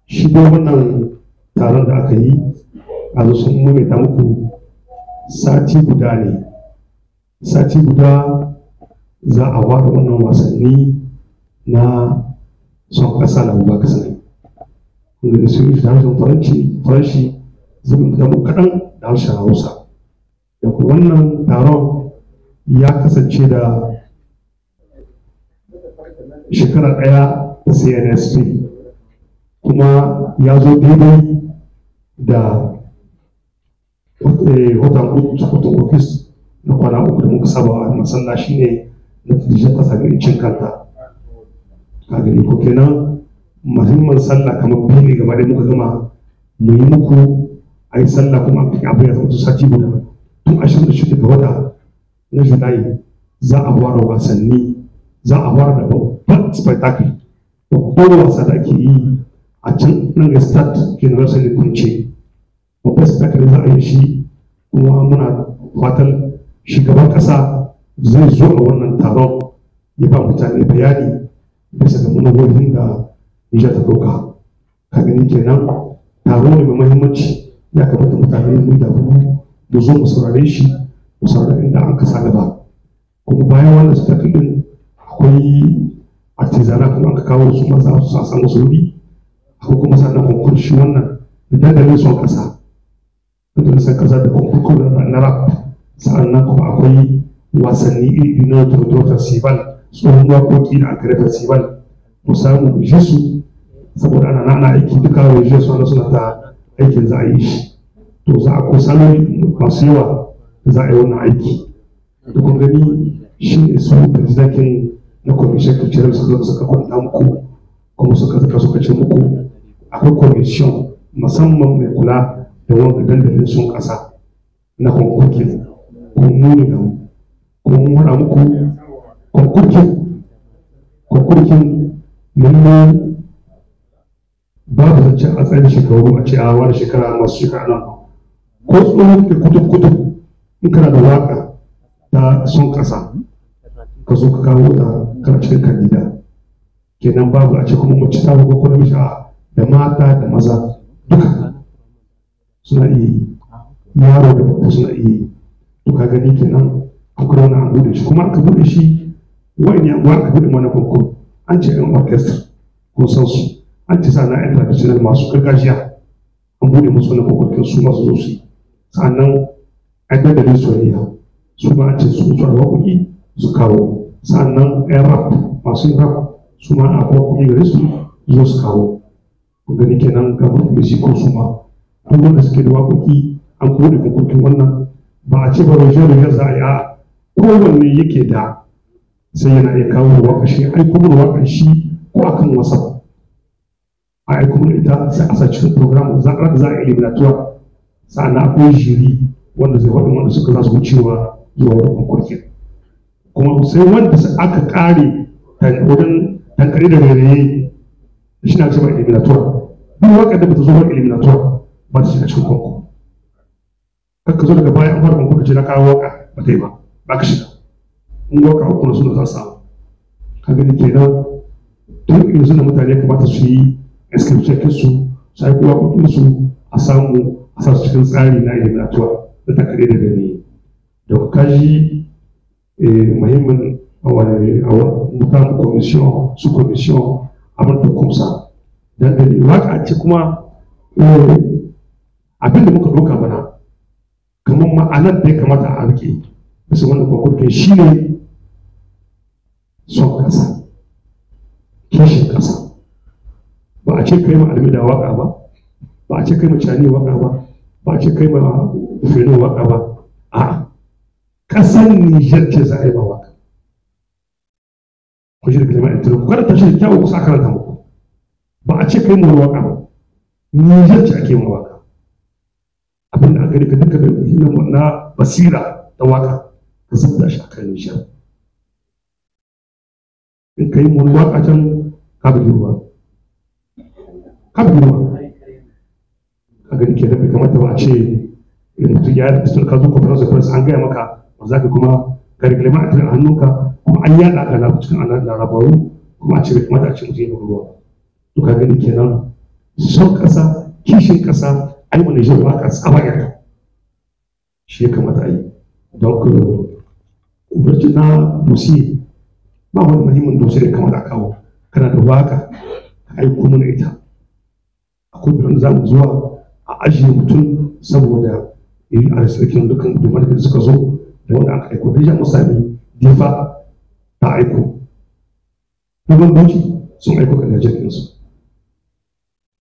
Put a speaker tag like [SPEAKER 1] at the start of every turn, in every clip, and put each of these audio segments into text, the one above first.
[SPEAKER 1] shi dai wannan taron da aka yi a zo sun maimaita muku sati guda ne, sati guda za a ware wannan wasanni na son ƙasa da ba ka sani. Kun sun yi da harshen faranshi zai da mu kaɗan da harshen hausa. Da wannan taron ya kasance da shekara ɗaya da CNSP kuma ya zo daidai da watan August na kwana uku da muka saba a masallaci ne na Tijar ƙasa ga cin kanta. Ka gani ko kenan muhimmin sallah kamar biyu ne gaba da muka gama mu yi muku a yi sallah kuma abu ya zama sati guda tun 26 ga wata na Julai za a ware wasanni, za a ware da babban spectacle, babban wasa da ake yi a can nan ga start university kunce. Babban spectacle za a yi shi kuma muna fatan shugaban ƙasa zai zo a wannan taron ya ba mutane bayani bisa ga manufofin da Nijar ta ɗauka. Ka gani kenan taro ne mai muhimmanci, ya kamata mutane mu da mu zo mu saurare shi, mu saurare inda an kasa gaba. Kuma bayan wannan spectacle din akwai artisana kuma aka kawo su maza su san wasu wuri, akwai kuma sannan konkur shi wannan da dandalin son ƙasa, dandalin son ƙasa da konkur na rap. Sa'annan kuma akwai wasanni iri na Totoro Festival, tsohon waƙoƙi da aka festival mu samu ji su saboda ana aiki duka wajen su suna ta aikin za a yi shi. To za a ko salari masu yawa da za a yi wannan aiki. Da kun gani shi ne su presidentin na commission cultural suka kwanta muku kuma suka ce muku akwai commission musamman mai kula da wanda dandalin sun ƙasa na konkurkin. Kun nuni da mu kun wada muku konkurkin lallai babu zancen a tsayin shekaru a ce a wani shekara masu shekara nan ko tsohon da kutub in kana da waka ta son ƙasa ka zo ka kawo ta kana cikin kandida kenan babu a ce kuma mace ta ko kuma misha da mata da maza duka suna iya yi, yaro da babba suna iya yi. To ka gani kenan akwai wani an bude shi kuma aka bude shi wani yan aka bude mana konkur an ce yan orchestra ko san su an ce sana yan traditional masu gargajiya an bude musu wani konkur su masu zo su yi. Sa'annan an dandalin soyayya su ma an ce su mutuwar waƙoƙi su kawo. Sa'annan yan rap masu yin rap su ma a waƙoƙi gare su zo su kawo. Kun gani kenan ga mutum ko su ma duk wanda suke da waƙoƙi an bude konkurkin wannan ba a ce ba roje za a yi a kowanne yake da sai yana iya kawo waka shi aiko mana waka shi ko akan wasa a aiko mana ita sai a sa cikin program za a eliminatuwa sa'an akwai jiri wanda zai faɗi wanda suka za su wucewa zuwa wani konkurkin kuma sai wanda aka ƙare wurin tankare da rairaye shi na cewa eliminatuwa duk waka da ba ta zo ba eliminatuwa ba ta shiga cikin konkur. Ka zo daga baya an fara konkur ce na kawo waka ba ta yi ba ka shiga in waka uku na suna za su samu. Ka gani kenan tun yanzu da mutane kamata su yi inscription su sai kuwa kuɗin su a samu a sa su cikin tsari na eliminatuwa da takare da gani da ka ji muhimmin a mutan commission su commission abin da kumsa dan gani waka ce kuma abin da muka ɗauka bana kamar ma'anar da ya kamata a rike bisa wannan konkurkin shi ne son ƙasa, kishin ƙasa. Ba a ce kai ma almi da waka ba, ba a ce kai ma cani waka ba, ba a ce kai ma feno waka ba. A ƙasar Nijar ce za a yi ma waka. Ku shi da kalmar intiro, ku karanta shi da kyawun kusa karanta muku. Ba a ce kai ma waka ba, Nijar ce ake ma waka. Abin da aka rika duka na basira ta waka ka zubda shi a kan Nijar. In ka yi wani waka can ka bi ruwa. Ka gani ke da bai kamata ba a ce mutum ya yi ka zo conference of press an gaya maka ba za ka kuma ka reglama a hannunka kuma an yaɗa ka na cikin labaru kuma a ce bai kamata a ce mutum ya ruwa. To ka gani kenan son ƙasa kishin ƙasa ai wani jin waka tsabayar shi ya kamata a yi don ku na dosi ba wani muhimmin dosi da kamata a kawo kana da waka ka aiko mana ita akwai biran za mu zuwa a ajiye mutum saboda yi a sarkin dukkan gudunmar da suka zo da wanda aka aiko da jan musami difa ta aiko na bambanci sun aiko kan jirginsu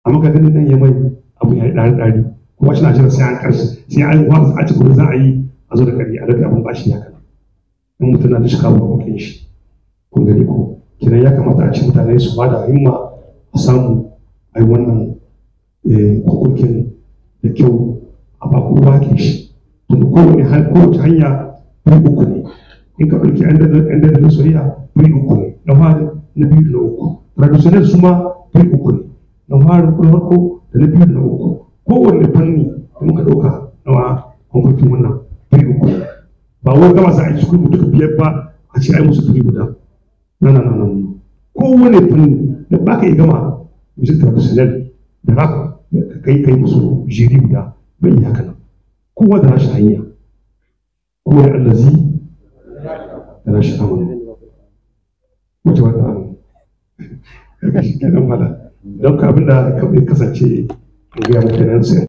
[SPEAKER 1] amma ga ganin nan ya mai abu ya yi ɗari kuma shi na jira sai an ƙarshe sai an wata a cikin za a yi a zo da ƙari a daga abin bashi ya kana in mutum na da shi kawo abokin shi kun gani ko kiran ya kamata a ci mutane su ba da himma a samu a yi wannan hukukin da kyau a ba kowa ke shi tunda kowace hanya bai uku ne in ka ɗauki yan da soyayya bai uku ne na fari na biyu da na uku traditional su ma bai uku ne na fari na farko da na biyu da na uku kowanne fanni da muka ɗauka na hukukin wannan bai uku ne ba wai gama sa a yi cikin mutum biyar ba a ce ai musu turi guda nan kowane fanni da ba ka yi gama music traditional da rap kai musu jiri guda bai yi haka nan kowa da rashin hanya kowa da allazi da rashin amana wace wata amana kaga shi kenan mala don ka abinda ka kasance ga mutanen sai